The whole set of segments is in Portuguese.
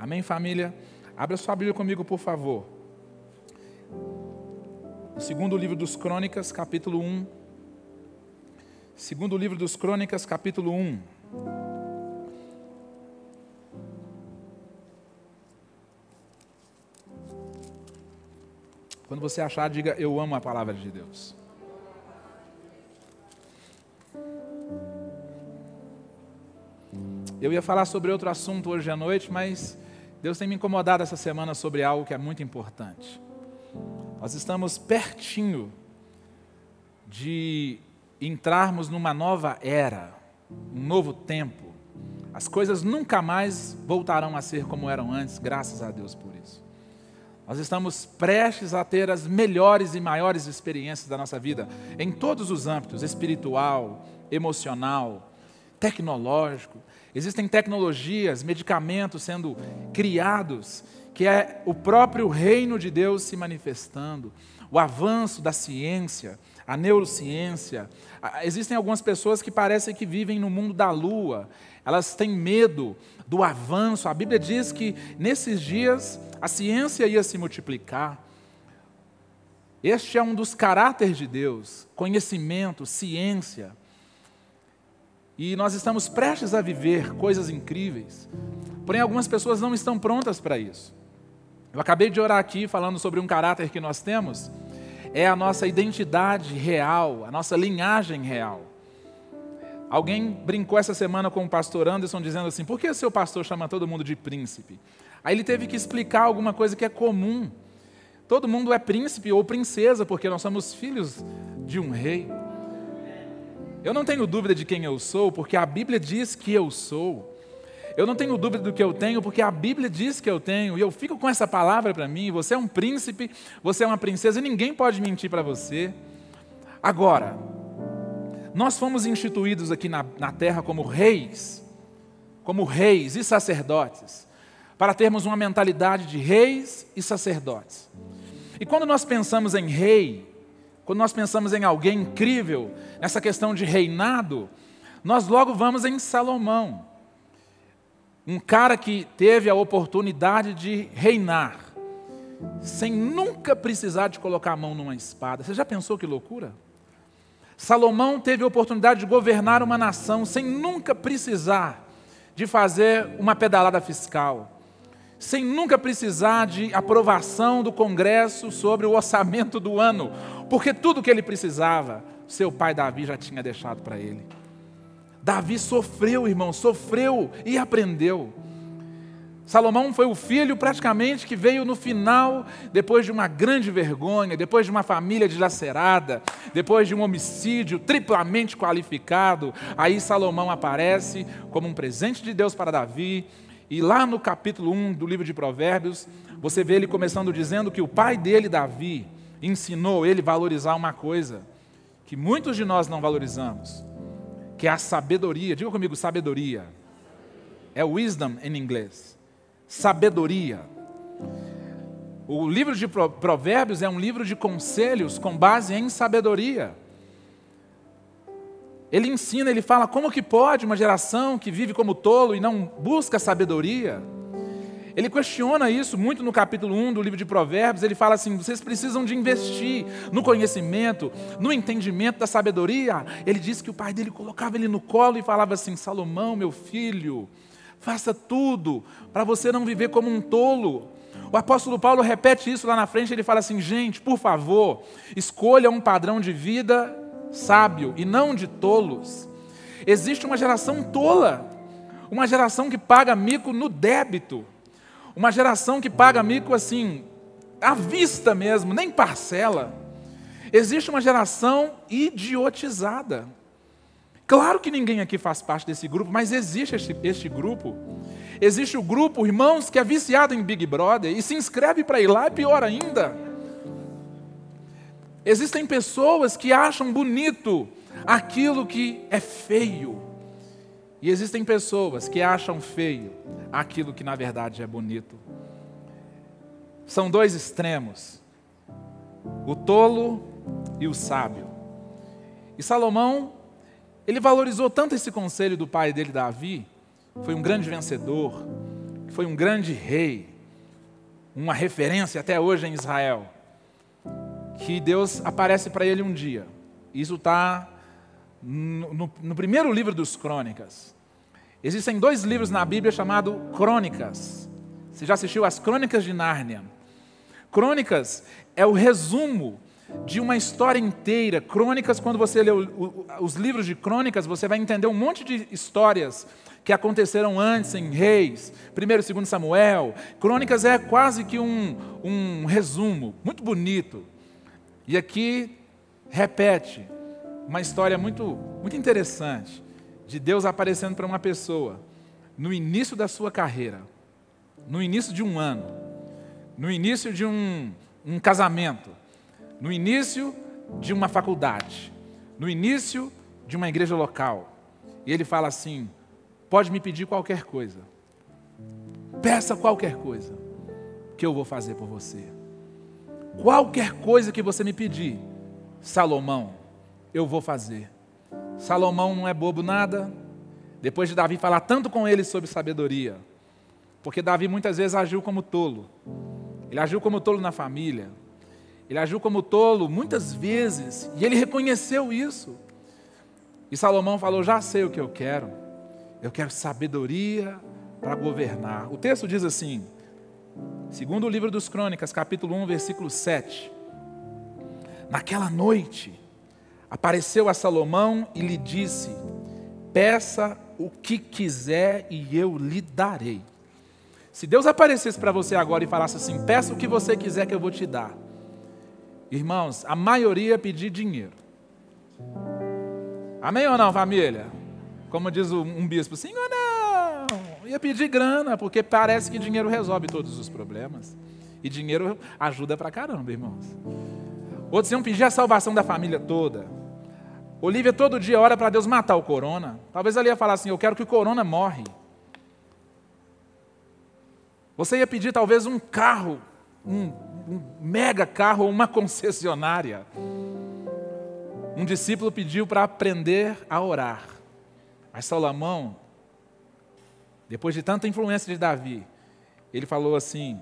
Amém, família? Abra sua Bíblia comigo, por favor. No segundo livro dos Crônicas, capítulo 1. Segundo livro dos Crônicas, capítulo 1. Quando você achar, diga: eu amo a palavra de Deus. Eu ia falar sobre outro assunto hoje à noite, mas Deus tem me incomodado essa semana sobre algo que é muito importante. Nós estamos pertinho de entrarmos numa nova era, um novo tempo. As coisas nunca mais voltarão a ser como eram antes, graças a Deus por isso. Nós estamos prestes a ter as melhores e maiores experiências da nossa vida, em todos os âmbitos, espiritual, emocional, tecnológico. Existem tecnologias, medicamentos sendo criados, que é o próprio reino de Deus se manifestando, o avanço da ciência, a neurociência. Existem algumas pessoas que parecem que vivem no mundo da lua, elas têm medo do avanço. A Bíblia diz que nesses dias a ciência ia se multiplicar. Este é um dos caráteres de Deus, conhecimento, ciência. E nós estamos prestes a viver coisas incríveis, porém algumas pessoas não estão prontas para isso. Eu acabei de orar aqui falando sobre um caráter que nós temos, é a nossa identidade real, a nossa linhagem real. Alguém brincou essa semana com o pastor Anderson dizendo assim: por que o seu pastor chama todo mundo de príncipe? Aí ele teve que explicar alguma coisa que é comum. Todo mundo é príncipe ou princesa, porque nós somos filhos de um rei. Eu não tenho dúvida de quem eu sou, porque a Bíblia diz que eu sou. Eu não tenho dúvida do que eu tenho, porque a Bíblia diz que eu tenho. E eu fico com essa palavra para mim: você é um príncipe, você é uma princesa, e ninguém pode mentir para você. Agora, nós fomos instituídos aqui na terra como reis e sacerdotes, para termos uma mentalidade de reis e sacerdotes. E quando nós pensamos em rei, quando nós pensamos em alguém incrível, nessa questão de reinado, nós logo vamos em Salomão. Um cara que teve a oportunidade de reinar, sem nunca precisar de colocar a mão numa espada. Você já pensou que loucura? Salomão teve a oportunidade de governar uma nação, sem nunca precisar de fazer uma pedalada fiscal, sem nunca precisar de aprovação do Congresso sobre o orçamento do ano, porque tudo que ele precisava, seu pai Davi já tinha deixado para ele. Davi sofreu, irmão, sofreu e aprendeu. Salomão foi o filho praticamente que veio no final, depois de uma grande vergonha, depois de uma família dilacerada, depois de um homicídio triplamente qualificado. Aí Salomão aparece como um presente de Deus para Davi. E lá no capítulo 1 do livro de Provérbios, você vê ele começando dizendo que o pai dele, Davi, ensinou ele a valorizar uma coisa que muitos de nós não valorizamos, que é a sabedoria. Diga comigo: sabedoria. É wisdom em inglês. Sabedoria. O livro de Provérbios é um livro de conselhos com base em sabedoria. Ele ensina, ele fala como que pode uma geração que vive como tolo e não busca sabedoria. Ele questiona isso muito no capítulo 1 do livro de Provérbios. Ele fala assim: vocês precisam de investir no conhecimento, no entendimento da sabedoria. Ele disse que o pai dele colocava ele no colo e falava assim: Salomão, meu filho, faça tudo para você não viver como um tolo. O apóstolo Paulo repete isso lá na frente. Ele fala assim: gente, por favor, escolha um padrão de vida sábio e não de tolos. Existe uma geração tola, uma geração que paga mico no débito, uma geração que paga mico assim, à vista mesmo, nem parcela. Existe uma geração idiotizada. Claro que ninguém aqui faz parte desse grupo, mas existe este grupo. Existe o grupo, irmãos, que é viciado em Big Brother e se inscreve para ir lá, é pior ainda. Existem pessoas que acham bonito aquilo que é feio. E existem pessoas que acham feio aquilo que na verdade é bonito. São dois extremos: o tolo e o sábio. E Salomão, ele valorizou tanto esse conselho do pai dele, Davi, foi um grande vencedor, foi um grande rei, uma referência até hoje em Israel, que Deus aparece para ele um dia. Isso está no primeiro livro dos Crônicas. Existem 2 livros na Bíblia chamados Crônicas. Você já assistiu às Crônicas de Nárnia? Crônicas é o resumo de uma história inteira. Crônicas, quando você lê os livros de Crônicas, você vai entender um monte de histórias que aconteceram antes em Reis, 1º e 2º Samuel. Crônicas é quase que um resumo, muito bonito. E aqui repete uma história muito interessante, de Deus aparecendo para uma pessoa, no início da sua carreira, no início de um ano, no início de um casamento, no início de uma faculdade, no início de uma igreja local. E ele fala assim: pode me pedir qualquer coisa, peça qualquer coisa, que eu vou fazer por você. Qualquer coisa que você me pedir, Salomão, eu vou fazer. Salomão não é bobo nada. Depois de Davi falar tanto com ele sobre sabedoria, porque Davi muitas vezes agiu como tolo. Ele agiu como tolo na família. Ele agiu como tolo muitas vezes, e ele reconheceu isso. E Salomão falou: já sei o que eu quero sabedoria para governar. O texto diz assim, segundo o livro dos Crônicas, capítulo 1, versículo 7. Naquela noite, apareceu a Salomão e lhe disse: peça o que quiser e eu lhe darei. Se Deus aparecesse para você agora e falasse assim: peça o que você quiser que eu vou te dar. Irmãos, a maioria ia pedir dinheiro. Amém ou não, família? Como diz um bispo: senhor, não, ia pedir grana, porque parece que dinheiro resolve todos os problemas. E dinheiro ajuda pra caramba, irmãos. Outros iam pedir a salvação da família toda. Olívia todo dia ora para Deus matar o corona. Talvez ela ia falar assim: eu quero que o corona morre. Você ia pedir talvez um carro, um mega carro ou uma concessionária. Um discípulo pediu para aprender a orar. Mas Salomão, depois de tanta influência de Davi, ele falou assim: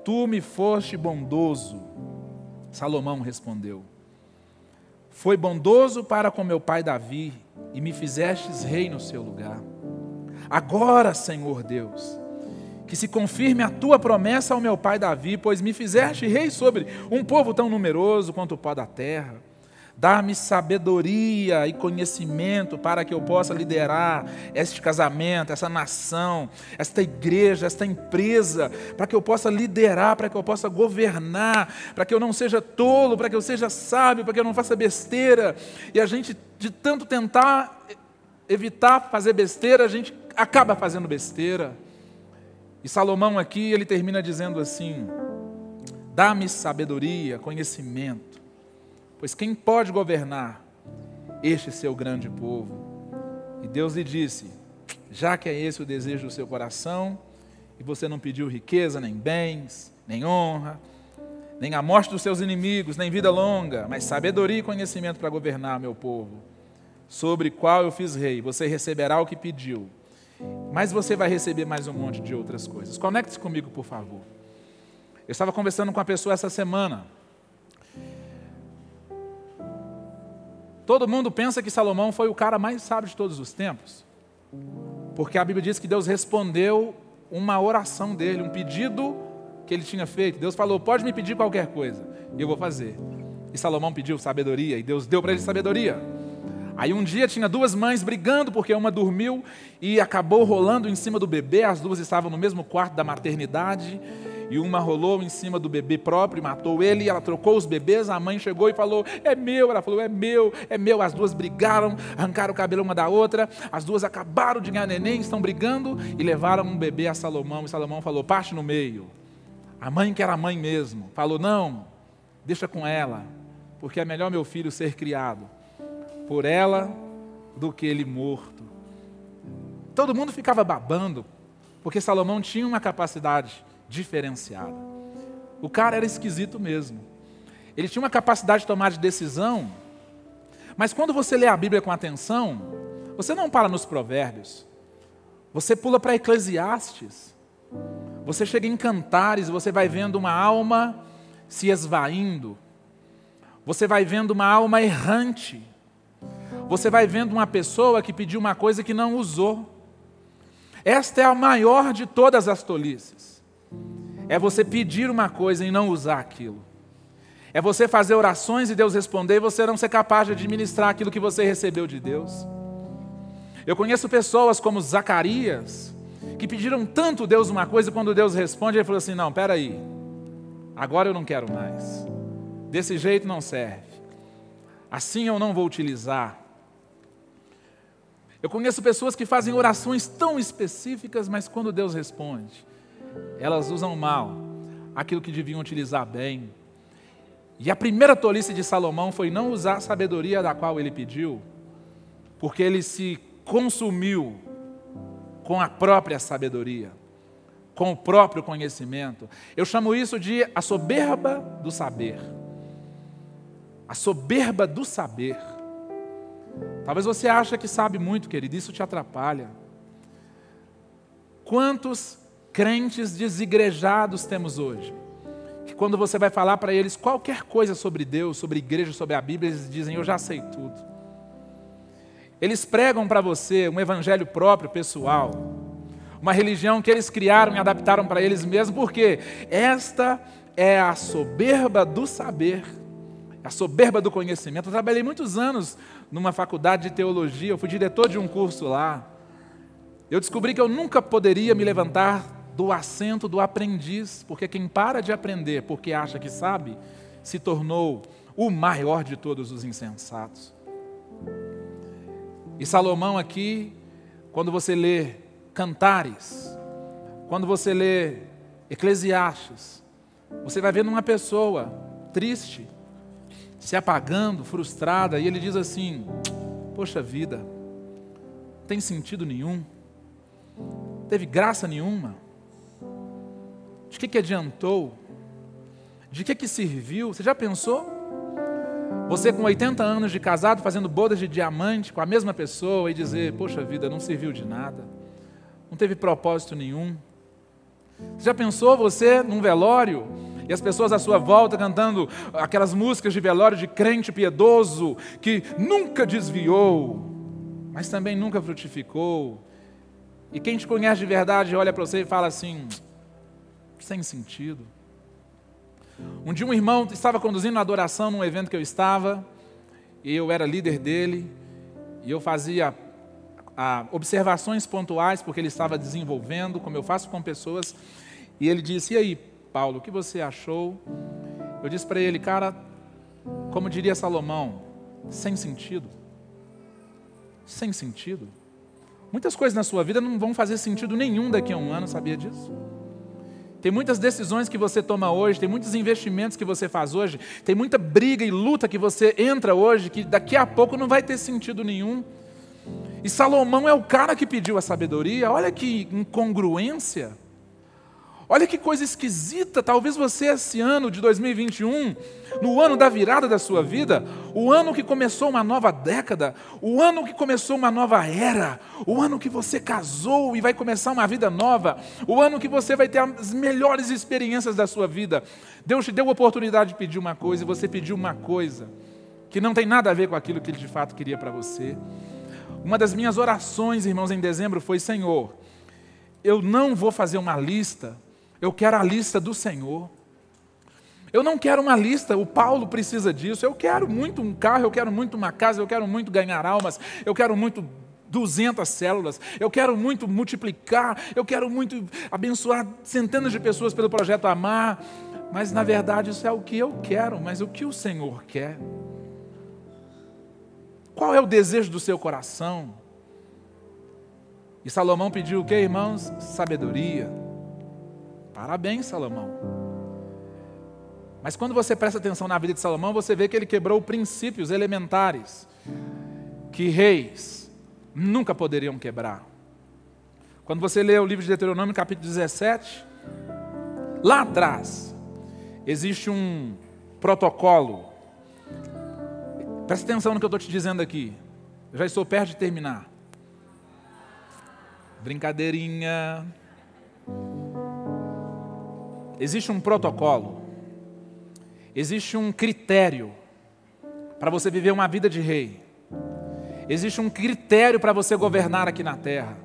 tu me foste bondoso. Salomão respondeu: foi bondoso para com meu pai Davi, e me fizestes rei no seu lugar. Agora, Senhor Deus, que se confirme a tua promessa ao meu pai Davi, pois me fizeste rei sobre um povo tão numeroso quanto o pó da terra. Dá-me sabedoria e conhecimento para que eu possa liderar este casamento, essa nação, esta igreja, esta empresa, para que eu possa liderar, para que eu possa governar, para que eu não seja tolo, para que eu seja sábio, para que eu não faça besteira. E a gente, de tanto tentar evitar fazer besteira, a gente acaba fazendo besteira. E Salomão aqui, ele termina dizendo assim: dá-me sabedoria, conhecimento, pois quem pode governar este seu grande povo? E Deus lhe disse: já que é esse o desejo do seu coração, e você não pediu riqueza, nem bens, nem honra, nem a morte dos seus inimigos, nem vida longa, mas sabedoria e conhecimento para governar meu povo, sobre qual eu fiz rei, você receberá o que pediu, mas você vai receber mais um monte de outras coisas. Conecte-se comigo, por favor. Eu estava conversando com uma pessoa essa semana. Todo mundo pensa que Salomão foi o cara mais sábio de todos os tempos, porque a Bíblia diz que Deus respondeu uma oração dele, um pedido que ele tinha feito. Deus falou: pode me pedir qualquer coisa, e eu vou fazer. E Salomão pediu sabedoria, e Deus deu para ele sabedoria. Aí um dia tinha 2 mães brigando, porque uma dormiu e acabou rolando em cima do bebê. As 2 estavam no mesmo quarto da maternidade, e uma rolou em cima do bebê próprio e matou ele, e ela trocou os bebês. A mãe chegou e falou: é meu. Ela falou: é meu, é meu. As 2 brigaram, arrancaram o cabelo uma da outra. As 2 acabaram de ganhar neném, estão brigando, e levaram um bebê a Salomão. E Salomão falou: parte no meio. A mãe, que era a mãe mesmo, falou: não, deixa com ela, porque é melhor meu filho ser criado por ela do que ele morto. Todo mundo ficava babando, porque Salomão tinha uma capacidade diferenciada. O cara era esquisito mesmo. Ele tinha uma capacidade de tomar de decisão, mas quando você lê a Bíblia com atenção, você não para nos provérbios, Você pula para Eclesiastes. Você chega em Cantares, você vai vendo uma alma se esvaindo. Você vai vendo uma alma errante. Você vai vendo uma pessoa que pediu uma coisa que não usou. Esta é a maior de todas as tolices. É você pedir uma coisa e não usar aquilo. É você fazer orações e Deus responder e você não ser capaz de administrar aquilo que você recebeu de Deus. Eu conheço pessoas como Zacarias, que pediram tanto Deus uma coisa, e quando Deus responde, ele falou assim, não, peraí, agora eu não quero mais. Desse jeito não serve. Assim eu não vou utilizar. Eu conheço pessoas que fazem orações tão específicas, mas quando Deus responde, elas usam mal aquilo que deviam utilizar bem. E a primeira tolice de Salomão foi não usar a sabedoria da qual ele pediu, porque ele se consumiu com a própria sabedoria, com o próprio conhecimento. Eu chamo isso de a soberba do saber. A soberba do saber. Talvez você ache que sabe muito, querido, isso te atrapalha. Quantos crentes desigrejados temos hoje? Que quando você vai falar para eles qualquer coisa sobre Deus, sobre igreja, sobre a Bíblia, eles dizem, eu já sei tudo. Eles pregam para você um evangelho próprio, pessoal, uma religião que eles criaram e adaptaram para eles mesmos, porque esta é a soberba do saber, a soberba do conhecimento. Eu trabalhei muitos anos numa faculdade de teologia, eu fui diretor de um curso lá. Eu descobri que eu nunca poderia me levantar do assento do aprendiz, porque quem para de aprender porque acha que sabe, se tornou o maior de todos os insensatos. E Salomão aqui, quando você lê Cantares, quando você lê Eclesiastes, você vai vendo uma pessoa triste, se apagando, frustrada, e ele diz assim, poxa vida, não tem sentido nenhum, não teve graça nenhuma, de que adiantou, de que serviu? Você já pensou? Você com 80 anos de casado, fazendo bodas de diamante com a mesma pessoa e dizer, poxa vida, não serviu de nada, não teve propósito nenhum. Você já pensou você num velório e as pessoas à sua volta cantando aquelas músicas de velório de crente piedoso que nunca desviou, mas também nunca frutificou. E quem te conhece de verdade olha para você e fala assim, sem sentido. Um dia um irmão estava conduzindo uma adoração num evento que eu estava, e eu era líder dele, e eu fazia observações pontuais, porque ele estava desenvolvendo, como eu faço com pessoas, e ele disse, e aí, Paulo, o que você achou? Eu disse para ele, cara, como diria Salomão, sem sentido. Sem sentido. Muitas coisas na sua vida não vão fazer sentido nenhum daqui a um ano, sabia disso? Tem muitas decisões que você toma hoje, tem muitos investimentos que você faz hoje, tem muita briga e luta que você entra hoje, que daqui a pouco não vai ter sentido nenhum. E Salomão é o cara que pediu a sabedoria, olha que incongruência, olha que coisa esquisita. Talvez você esse ano de 2021, no ano da virada da sua vida, o ano que começou uma nova década, o ano que começou uma nova era, o ano que você casou e vai começar uma vida nova, o ano que você vai ter as melhores experiências da sua vida. Deus te deu a oportunidade de pedir uma coisa e você pediu uma coisa que não tem nada a ver com aquilo que Ele de fato queria para você. Uma das minhas orações, irmãos, em dezembro foi, Senhor, eu não vou fazer uma lista, eu quero a lista do Senhor. Eu não quero uma lista, o Paulo precisa disso. Eu quero muito um carro, eu quero muito uma casa, eu quero muito ganhar almas, eu quero muito 200 células, eu quero muito multiplicar, eu quero muito abençoar centenas de pessoas pelo projeto Amar. Mas na verdade isso é o que eu quero, mas o que o Senhor quer? Qual é o desejo do seu coração? E Salomão pediu o quê, irmãos? Sabedoria. Parabéns, Salomão. Mas quando você presta atenção na vida de Salomão, você vê que ele quebrou princípios elementares que reis nunca poderiam quebrar. Quando você lê o livro de Deuteronômio, capítulo 17, lá atrás, existe um protocolo. Presta atenção no que eu estou te dizendo aqui. Eu já estou perto de terminar. Brincadeirinha. Existe um protocolo, existe um critério para você viver uma vida de rei. Existe um critério para você governar aqui na terra.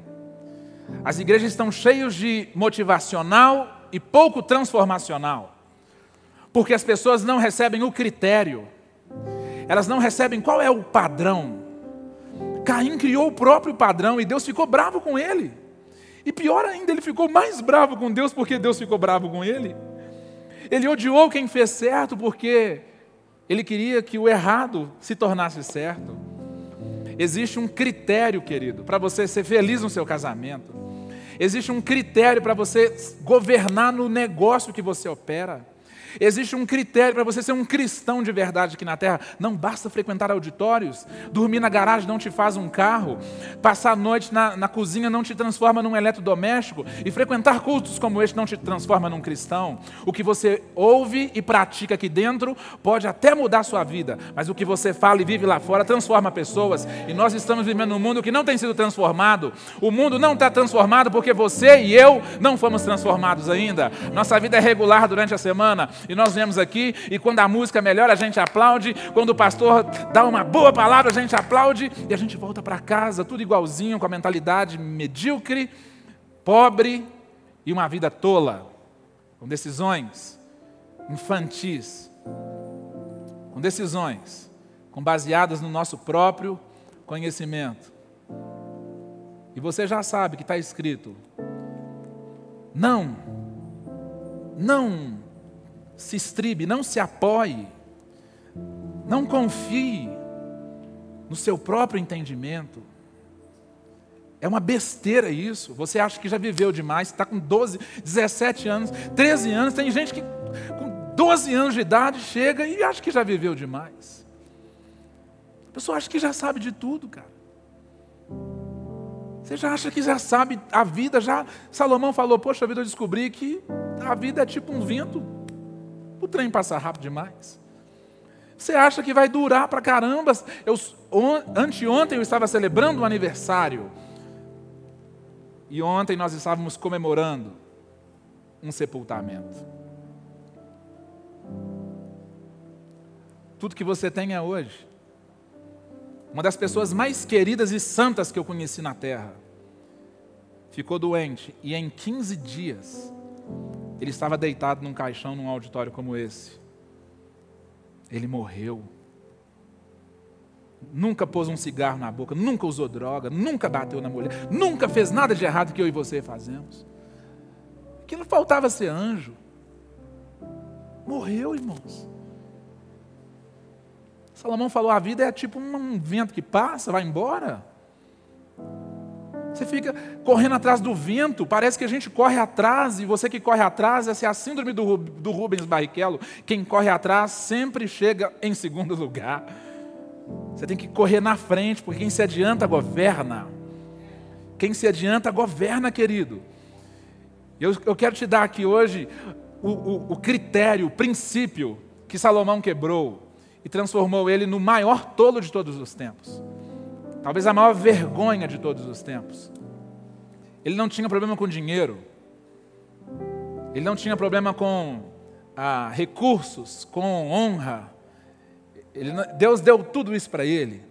As igrejas estão cheias de motivacional e pouco transformacional, porque as pessoas não recebem o critério, elas não recebem qual é o padrão. Caim criou o próprio padrão e Deus ficou bravo com ele. E pior ainda, ele ficou mais bravo com Deus porque Deus ficou bravo com ele. Ele odiou quem fez certo porque ele queria que o errado se tornasse certo. Existe um critério, querido, para você ser feliz no seu casamento. Existe um critério para você governar no negócio que você opera. Existe um critério para você ser um cristão de verdade aqui na terra. Não basta frequentar auditórios, dormir na garagem não te faz um carro, passar a noite na cozinha não te transforma num eletrodoméstico, e frequentar cultos como este não te transforma num cristão. O que você ouve e pratica aqui dentro pode até mudar a sua vida, mas o que você fala e vive lá fora transforma pessoas, e nós estamos vivendo num mundo que não tem sido transformado. O mundo não está transformado porque você e eu não fomos transformados ainda. Nossa vida é regular durante a semana, e nós viemos aqui, e quando a música melhora, a gente aplaude. Quando o pastor dá uma boa palavra, a gente aplaude. E a gente volta para casa, tudo igualzinho, com a mentalidade medíocre, pobre e uma vida tola. Com decisões infantis. Com decisões baseadas no nosso próprio conhecimento. E você já sabe que está escrito: não se estribe, não se apoie, não confie no seu próprio entendimento. É uma besteira isso. Você acha que já viveu demais, está com 12, 17 anos, 13 anos, tem gente que com 12 anos de idade chega e acha que já viveu demais. A pessoa acha que já sabe de tudo, cara. Você já acha que já sabe a vida, já. Salomão falou: poxa vida, eu descobri que a vida é tipo um vento. O trem passa rápido demais. Você acha que vai durar pra caramba? Anteontem eu estava celebrando um aniversário. E ontem nós estávamos comemorando um sepultamento. Tudo que você tem é hoje. Uma das pessoas mais queridas e santas que eu conheci na terra ficou doente, e em 15 dias ele estava deitado num caixão num auditório como esse. Ele morreu. Nunca pôs um cigarro na boca, nunca usou droga, nunca bateu na mulher, nunca fez nada de errado que eu e você fazemos. Que não faltava ser anjo. Morreu, irmãos. Salomão falou: a vida é tipo um vento que passa, vai embora. Você fica correndo atrás do vento, parece que a gente corre atrás, e você que corre atrás, essa é a síndrome do Rubens Barrichello. Quem corre atrás sempre chega em segundo lugar. Você tem que correr na frente, porque quem se adianta governa. Quem se adianta governa, querido. Eu quero te dar aqui hoje o critério, o princípio que Salomão quebrou e transformou ele no maior tolo de todos os tempos. Talvez a maior vergonha de todos os tempos. Ele não tinha problema com dinheiro. Ele não tinha problema com recursos, com honra. Deus deu tudo isso para ele.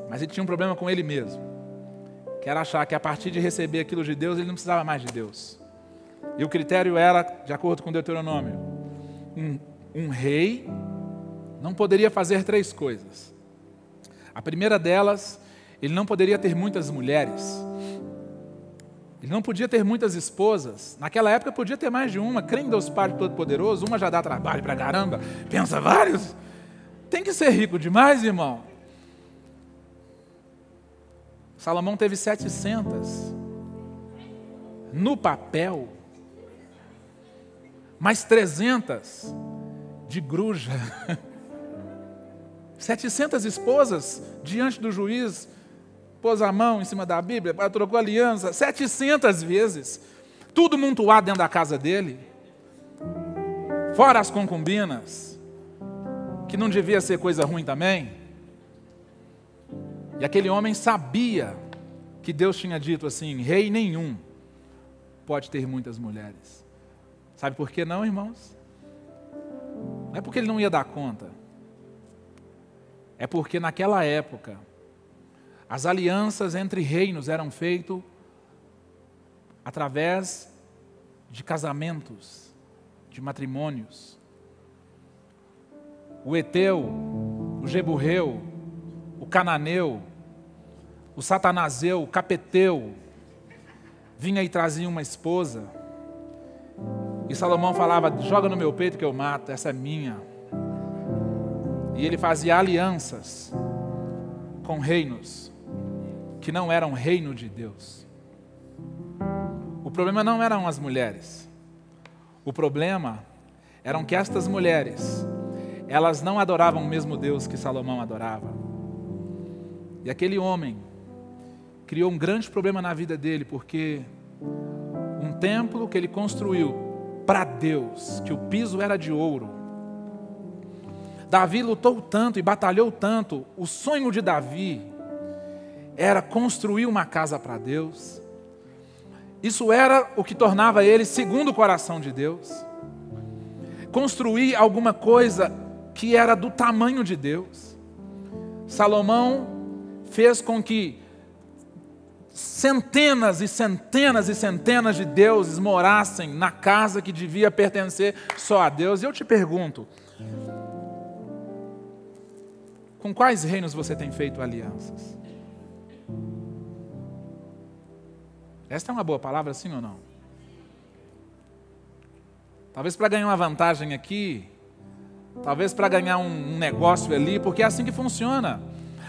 Mas ele tinha um problema com ele mesmo. Que era achar que a partir de receber aquilo de Deus, ele não precisava mais de Deus. E o critério era, de acordo com Deuteronômio, um rei não poderia fazer 3 coisas. A primeira delas, ele não poderia ter muitas mulheres. Ele não podia ter muitas esposas. Naquela época podia ter mais de uma. Crê em Deus Pai Todo-Poderoso, uma já dá trabalho pra caramba. Pensa vários. Tem que ser rico demais, irmão. Salomão teve 700. No papel. Mais 300 de gruja. 700 esposas diante do juiz, pôs a mão em cima da Bíblia, trocou aliança 700 vezes, tudo montuado dentro da casa dele, fora as concubinas, que não devia ser coisa ruim também. E aquele homem sabia que Deus tinha dito assim: rei nenhum pode ter muitas mulheres. Sabe por que não, irmãos? Não é porque ele não ia dar conta. É porque naquela época, as alianças entre reinos eram feitas através de casamentos, de matrimônios. O Eteu, o Jebureu, o Cananeu, o Satanaseu, o Capeteu, vinha e trazia uma esposa. E Salomão falava: joga no meu peito que eu mato, essa é minha. E ele fazia alianças com reinos que não eram reino de Deus. O problema não eram as mulheres. O problema eram que estas mulheres, elas não adoravam o mesmo Deus que Salomão adorava. E aquele homem criou um grande problema na vida dele, porque um templo que ele construiu para Deus, que o piso era de ouro. Davi lutou tanto e batalhou tanto. O sonho de Davi era construir uma casa para Deus. Isso era o que tornava ele segundo o coração de Deus. Construir alguma coisa que era do tamanho de Deus. Salomão fez com que centenas e centenas e centenas de deuses morassem na casa que devia pertencer só a Deus. E eu te pergunto, com quais reinos você tem feito alianças? Esta é uma boa palavra, sim ou não? Talvez para ganhar uma vantagem aqui, talvez para ganhar um negócio ali, porque é assim que funciona.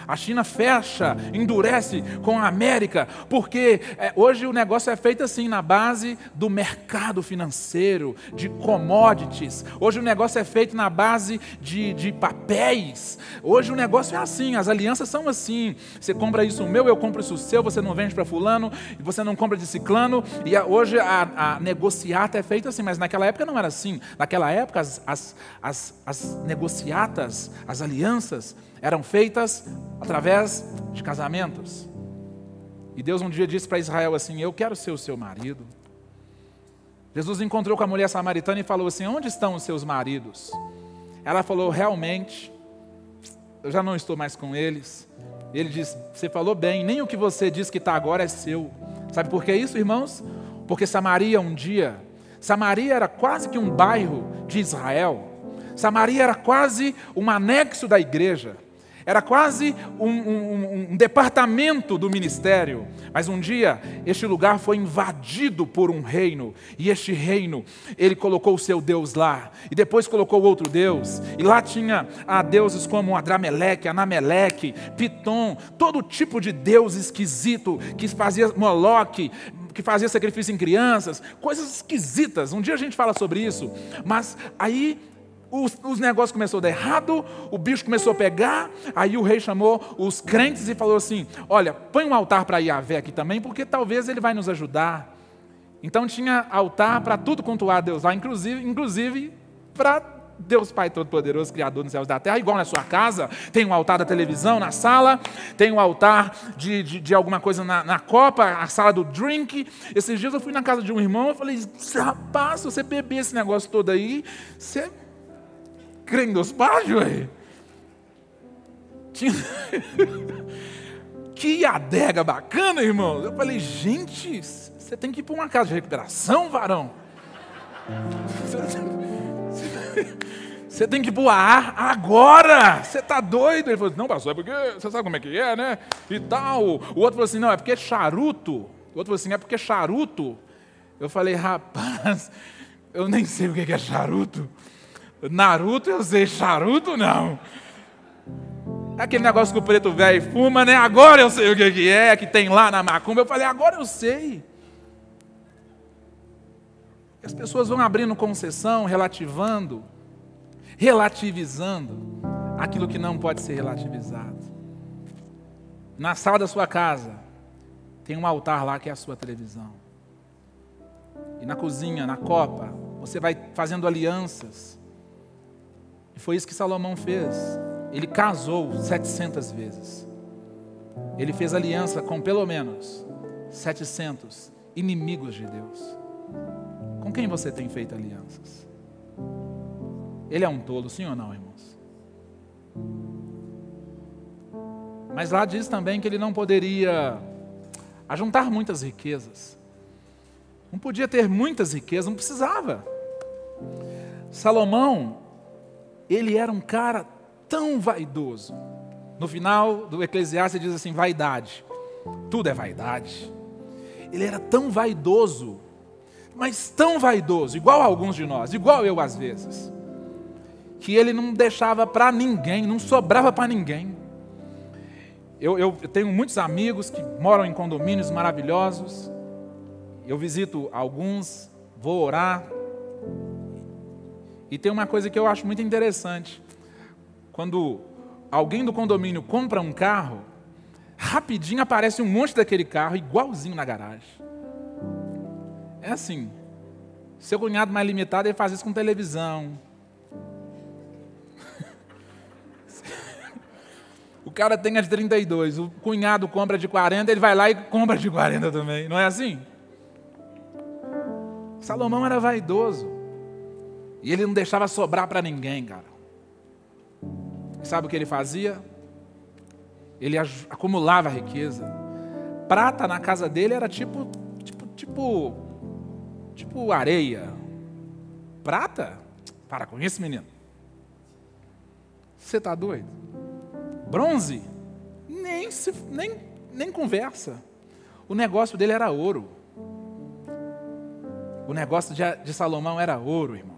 A China fecha, endurece com a América, porque hoje o negócio é feito assim, na base do mercado financeiro, de commodities. Hoje o negócio é feito na base de papéis. Hoje o negócio é assim, as alianças são assim. Você compra isso meu, eu compro isso seu, você não vende para fulano, você não compra de ciclano. E hoje a negociata é feita assim, mas naquela época não era assim. Naquela época as negociatas, as alianças, eram feitas através de casamentos. E Deus um dia disse para Israel assim: eu quero ser o seu marido. Jesus encontrou com a mulher samaritana e falou assim: onde estão os seus maridos? Ela falou: realmente, eu já não estou mais com eles. Ele disse: você falou bem, nem o que você diz que está agora é seu. Sabe por que isso, irmãos? Porque Samaria era quase que um bairro de Israel. Samaria era quase um anexo da igreja. Era quase um departamento do ministério. Mas um dia, este lugar foi invadido por um reino. E este reino, ele colocou o seu Deus lá. E depois colocou outro Deus. E lá tinha deuses como Adrameleque, Anameleque, Pitom. Todo tipo de Deus esquisito, que fazia Moloque, que fazia sacrifício em crianças. Coisas esquisitas. Um dia a gente fala sobre isso. Mas aí os negócios começaram a dar errado, o bicho começou a pegar, aí o rei chamou os crentes e falou assim: olha, põe um altar para Yahvé aqui também, porque talvez ele vai nos ajudar. Então tinha altar para tudo quanto há Deus lá, inclusive para Deus Pai Todo-Poderoso, Criador dos céus e da terra, igual na sua casa, tem um altar da televisão na sala, tem um altar de alguma coisa na copa, a sala do drink. Esses dias eu fui na casa de um irmão, eu falei: rapaz, se você beber esse negócio todo aí, você crê em Deus Pai, ué? Que adega bacana, irmão. Eu falei: gente, você tem que ir para uma casa de recuperação, varão. Você tem que ir para o ar agora. Você está doido? Ele falou: não, pastor, é porque você sabe como é que é, né? E tal. O outro falou assim: não, é porque é charuto. O outro falou assim: é porque é charuto. Eu falei: rapaz, eu nem sei o que é charuto. Naruto eu sei, charuto não. É aquele negócio que o preto velho fuma, né? Agora eu sei o que é, que tem lá na macumba. Eu falei: agora eu sei. As pessoas vão abrindo concessão, relativizando aquilo que não pode ser relativizado. Na sala da sua casa tem um altar lá que é a sua televisão. E na cozinha, na copa, você vai fazendo alianças. E foi isso que Salomão fez. Ele casou 700 vezes. ele fez aliança com pelo menos 700 inimigos de Deus. Com quem você tem feito alianças? Ele é um tolo, sim ou não, irmãos? Mas lá diz também que ele não poderia ajuntar muitas riquezas. Não podia ter muitas riquezas, não precisava. Salomão, ele era um cara tão vaidoso. No final do Eclesiastes diz assim, vaidade. Tudo é vaidade. Ele era tão vaidoso, mas tão vaidoso, igual a alguns de nós, igual eu às vezes, que ele não deixava para ninguém, não sobrava para ninguém. Eu tenho muitos amigos que moram em condomínios maravilhosos. Eu visito alguns, vou orar. E tem uma coisa que eu acho muito interessante. Quando alguém do condomínio compra um carro, rapidinho aparece um monte daquele carro, igualzinho na garagem. É assim. Seu cunhado mais limitado, ele faz isso com televisão. O cara tem a de 32, o cunhado compra de 40, ele vai lá e compra de 40 também. Não é assim? Salomão era vaidoso. E ele não deixava sobrar para ninguém, cara. E sabe o que ele fazia? Ele acumulava riqueza. Prata na casa dele era tipo areia. Prata? Para com isso, menino. Você está doido? Bronze? Nem conversa. O negócio dele era ouro. O negócio de Salomão era ouro, irmãos.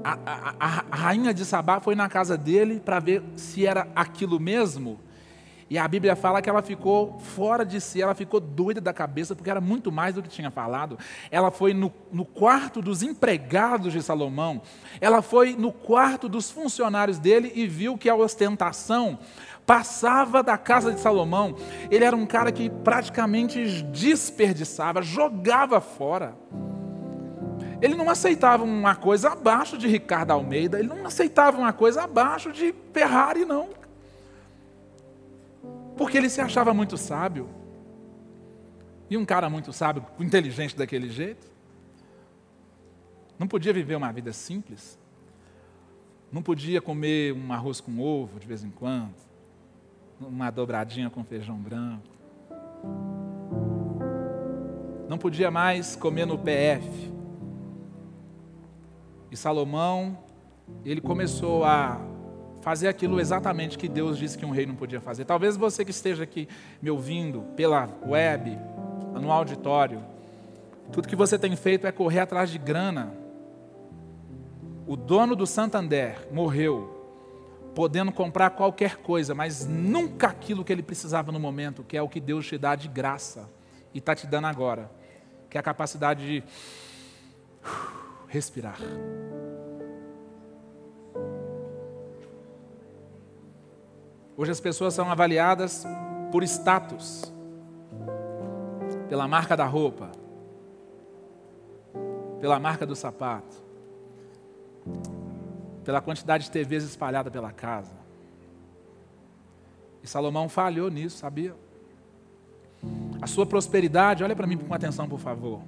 A rainha de Sabá foi na casa dele para ver se era aquilo mesmo. E a Bíblia fala que ela ficou fora de si, ela ficou doida da cabeça, porque era muito mais do que tinha falado. Ela foi no quarto dos empregados de Salomão, ela foi no quarto dos funcionários dele e viu que a ostentação passava da casa de Salomão. Ele era um cara que praticamente desperdiçava, jogava fora. Ele não aceitava uma coisa abaixo de Ricardo Almeida, ele não aceitava uma coisa abaixo de Ferrari, não. Porque ele se achava muito sábio. E um cara muito sábio, inteligente daquele jeito, não podia viver uma vida simples. Não podia comer um arroz com ovo de vez em quando, uma dobradinha com feijão branco. Não podia mais comer no PF. E Salomão, ele começou a fazer aquilo exatamente que Deus disse que um rei não podia fazer. Talvez você que esteja aqui me ouvindo pela web, no auditório, tudo que você tem feito é correr atrás de grana. O dono do Santander morreu podendo comprar qualquer coisa, mas nunca aquilo que ele precisava no momento, que é o que Deus te dá de graça e está te dando agora, que é a capacidade de respirar. Hoje as pessoas são avaliadas por status, pela marca da roupa, pela marca do sapato, pela quantidade de TVs espalhada pela casa. E Salomão falhou nisso, sabia? A sua prosperidade, olha para mim com atenção, por favor.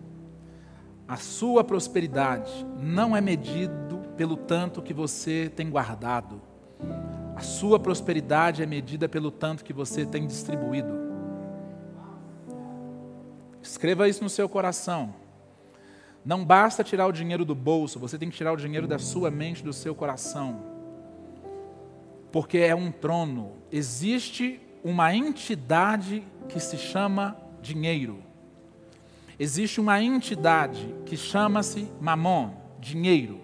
A sua prosperidade não é medido pelo tanto que você tem guardado. A sua prosperidade é medida pelo tanto que você tem distribuído. Escreva isso no seu coração. Não basta tirar o dinheiro do bolso, você tem que tirar o dinheiro da sua mente, do seu coração. Porque é um trono. Existe uma entidade que se chama dinheiro. Existe uma entidade que chama-se Mamon, dinheiro.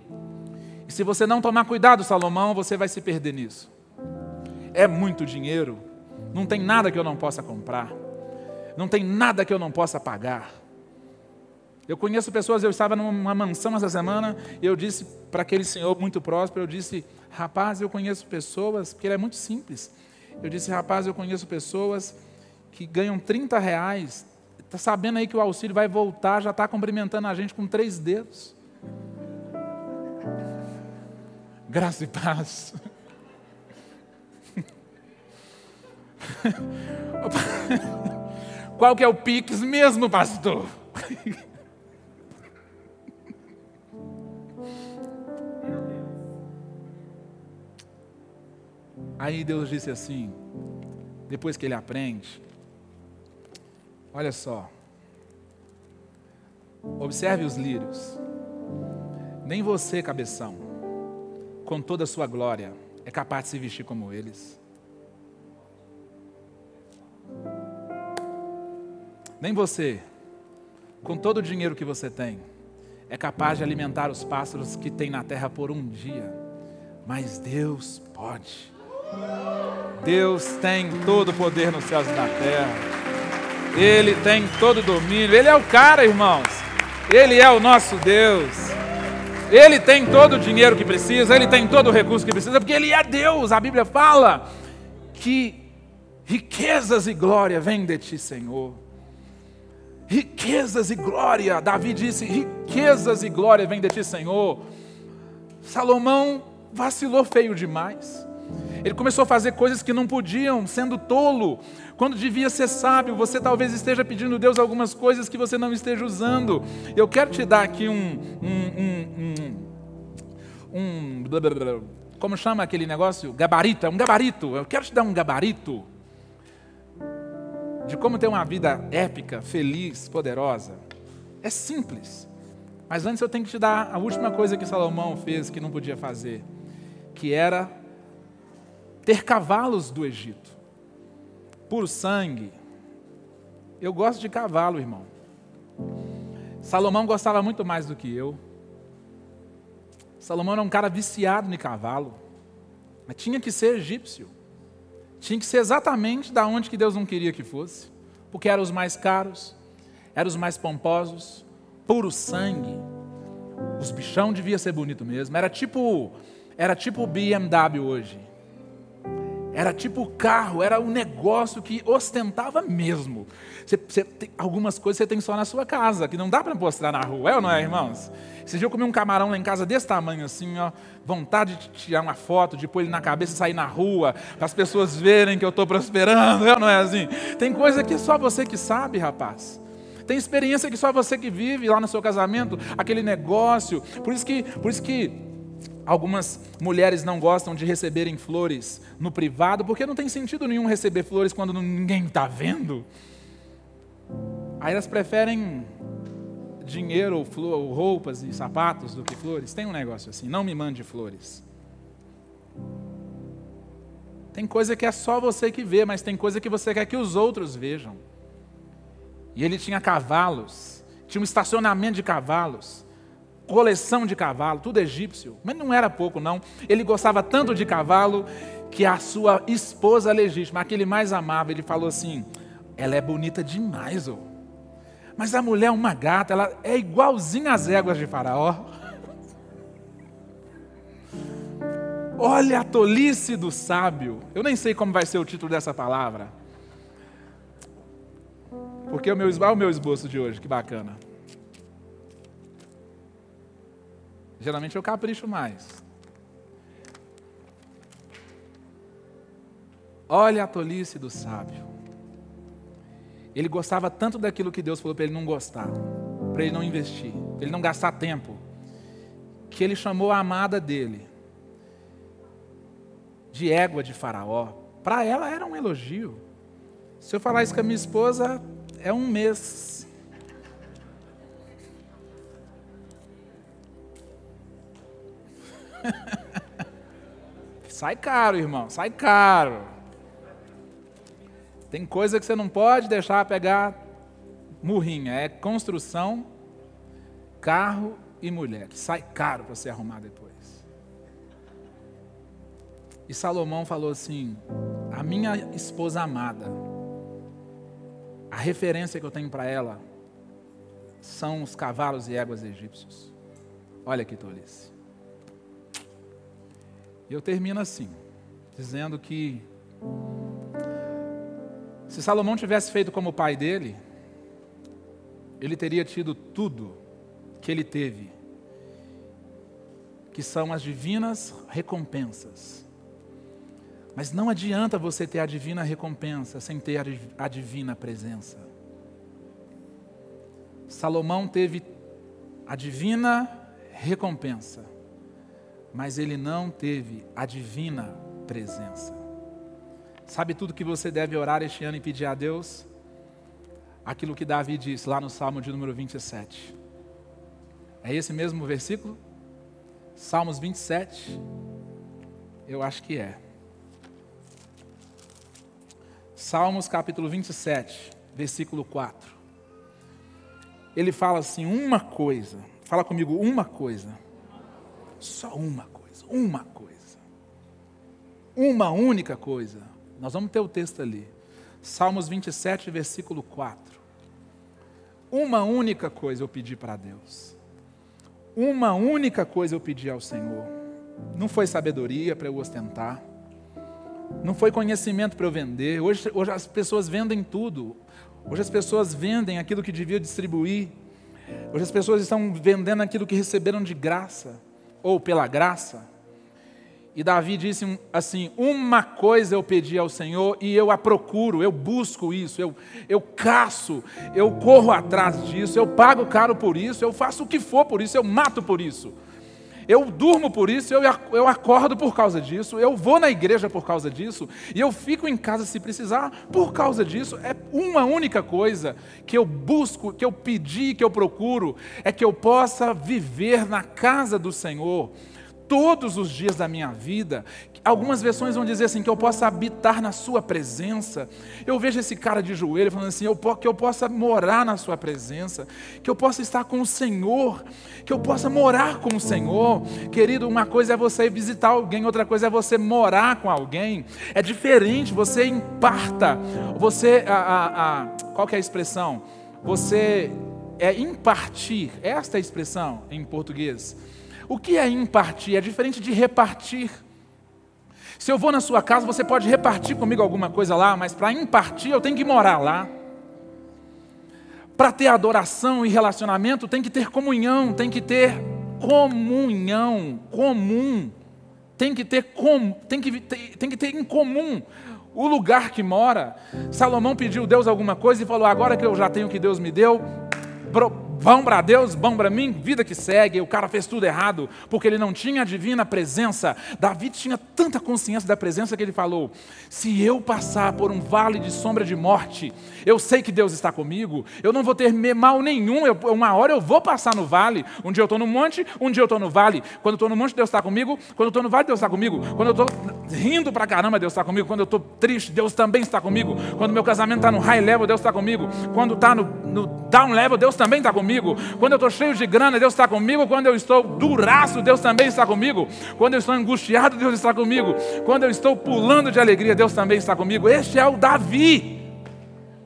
E se você não tomar cuidado, Salomão, você vai se perder nisso. É muito dinheiro, não tem nada que eu não possa comprar, não tem nada que eu não possa pagar. Eu conheço pessoas, eu estava numa mansão essa semana, e eu disse para aquele senhor muito próspero, eu disse, rapaz, eu conheço pessoas, porque ele é muito simples, eu disse, rapaz, eu conheço pessoas que ganham R$30, está sabendo aí que o auxílio vai voltar, já está cumprimentando a gente com 3 dedos. Graça e paz. Qual que é o Pix mesmo, pastor? Aí Deus disse assim, depois que ele aprende, olha só, observe os lírios, nem você, cabeção, com toda a sua glória, é capaz de se vestir como eles. Nem você, com todo o dinheiro que você tem, é capaz de alimentar os pássaros que tem na terra por um dia, mas Deus pode. Deus tem todo o poder nos céus e na terra. Ele tem todo o domínio. Ele é o cara, irmãos. Ele é o nosso Deus. Ele tem todo o dinheiro que precisa. Ele tem todo o recurso que precisa, porque Ele é Deus. A Bíblia fala que riquezas e glória vêm de Ti, Senhor. Riquezas e glória. Davi disse, riquezas e glória vêm de Ti, Senhor. Salomão vacilou feio demais. Ele começou a fazer coisas que não podiam, sendo tolo, quando devia ser sábio. Você talvez esteja pedindo a Deus algumas coisas que você não esteja usando. Eu quero te dar aqui como chama aquele negócio? Gabarito, é um gabarito. Eu quero te dar um gabarito de como ter uma vida épica, feliz, poderosa. É simples. Mas antes eu tenho que te dar a última coisa que Salomão fez que não podia fazer, que era ter cavalos do Egito, puro sangue. Eu gosto de cavalo, irmão. Salomão gostava muito mais do que eu. Salomão era um cara viciado em cavalo, mas tinha que ser egípcio. Tinha que ser exatamente da onde que Deus não queria que fosse, porque eram os mais caros, eram os mais pomposos, puro sangue. Os bichão devia ser bonito mesmo. Era tipo o BMW hoje. Era tipo carro, era um negócio que ostentava mesmo. Algumas coisas você tem só na sua casa, que não dá para mostrar na rua, é ou não é, irmãos? Esse dia eu comi um camarão lá em casa desse tamanho assim, ó, vontade de tirar uma foto, de pôr ele na cabeça e sair na rua, para as pessoas verem que eu estou prosperando, é ou não é assim? Tem coisa que só você que sabe, rapaz. Tem experiência que só você que vive lá no seu casamento, aquele negócio. Por isso que algumas mulheres não gostam de receberem flores no privado, porque não tem sentido nenhum receber flores quando ninguém está vendo. Aí elas preferem dinheiro, ou roupas e sapatos do que flores. Tem um negócio assim, não me mande flores. Tem coisa que é só você que vê, mas tem coisa que você quer que os outros vejam. E ele tinha cavalos, tinha um estacionamento de cavalos, coleção de cavalo, tudo egípcio, mas não era pouco não. Ele gostava tanto de cavalo que a sua esposa legítima, a que ele mais amava, ele falou assim, ela é bonita demais, ô. Mas a mulher é uma gata, ela é igualzinha às éguas de Faraó. Olha a tolice do sábio. Eu nem sei como vai ser o título dessa palavra, porque olha o meu esboço de hoje, que bacana. Geralmente eu capricho mais. Olha a tolice do sábio. Ele gostava tanto daquilo que Deus falou para ele não gostar, para ele não investir, para ele não gastar tempo, que ele chamou a amada dele de égua de Faraó. Para ela era um elogio. Se eu falar isso com a minha esposa, é um mês. Sai caro, irmão, sai caro. Tem coisa que você não pode deixar pegar murrinha. É construção, carro e mulher, que sai caro para você arrumar depois. E Salomão falou assim, a minha esposa amada, a referência que eu tenho para ela são os cavalos e éguas egípcios. Olha que tolice. E eu termino assim, dizendo que se Salomão tivesse feito como o pai dele, ele teria tido tudo que ele teve, que são as divinas recompensas. Mas não adianta você ter a divina recompensa sem ter a divina presença. Salomão teve a divina recompensa, mas ele não teve a divina presença. Sabe tudo que você deve orar este ano e pedir a Deus? Aquilo que Davi disse lá no Salmo de número 27. É esse mesmo versículo? Salmos 27? Eu acho que é. Salmos capítulo 27, versículo 4. Ele fala assim, uma coisa. Fala comigo, uma coisa. Só uma coisa, uma coisa. Uma única coisa. Nós vamos ter o texto ali. Salmos 27, versículo 4. Uma única coisa eu pedi para Deus. Uma única coisa eu pedi ao Senhor. Não foi sabedoria para eu ostentar. Não foi conhecimento para eu vender. Hoje as pessoas vendem tudo. Hoje as pessoas vendem aquilo que deviam distribuir. Hoje as pessoas estão vendendo aquilo que receberam de graça, ou pela graça. E Davi disse assim, uma coisa eu pedi ao Senhor e eu a procuro, eu busco isso, eu caço, eu corro atrás disso, eu pago caro por isso, eu faço o que for por isso, eu mato por isso. Eu durmo por isso, eu acordo por causa disso, eu vou na igreja por causa disso, e eu fico em casa se precisar por causa disso. É uma única coisa que eu busco, que eu pedi, que eu procuro, é que eu possa viver na casa do Senhor todos os dias da minha vida. Algumas versões vão dizer assim, que eu possa habitar na sua presença. Eu vejo esse cara de joelho falando assim, que eu possa morar na sua presença, que eu possa estar com o Senhor, que eu possa morar com o Senhor. Querido, uma coisa é você visitar alguém, outra coisa é você morar com alguém. É diferente, você imparta, você, qual que é a expressão? Você impartir, esta é a expressão em português. O que é impartir? É diferente de repartir. Se eu vou na sua casa, você pode repartir comigo alguma coisa lá, mas para impartir eu tenho que morar lá. Para ter adoração e relacionamento tem que ter comunhão, tem que ter comunhão, comum. Tem que ter em comum o lugar que mora. Salomão pediu a Deus alguma coisa e falou, agora que eu já tenho o que Deus me deu, vão para Deus, vão para mim, vida que segue. O cara fez tudo errado, porque ele não tinha a divina presença. Davi tinha tanta consciência da presença que ele falou, se eu passar por um vale de sombra de morte, eu sei que Deus está comigo, eu não vou ter mal nenhum, uma hora eu vou passar no vale. Um dia eu estou no monte, um dia eu estou no vale. Quando eu estou no monte, Deus está comigo. Quando eu estou no vale, Deus está comigo. Quando eu estou rindo pra caramba, Deus está comigo. Quando eu estou triste, Deus também está comigo. Quando meu casamento está no high level, Deus está comigo. Quando está no down level, Deus também está comigo. Quando eu estou cheio de grana, Deus está comigo. Quando eu estou duraço, Deus também está comigo. Quando eu estou angustiado, Deus está comigo. Quando eu estou pulando de alegria, Deus também está comigo. Este é o Davi.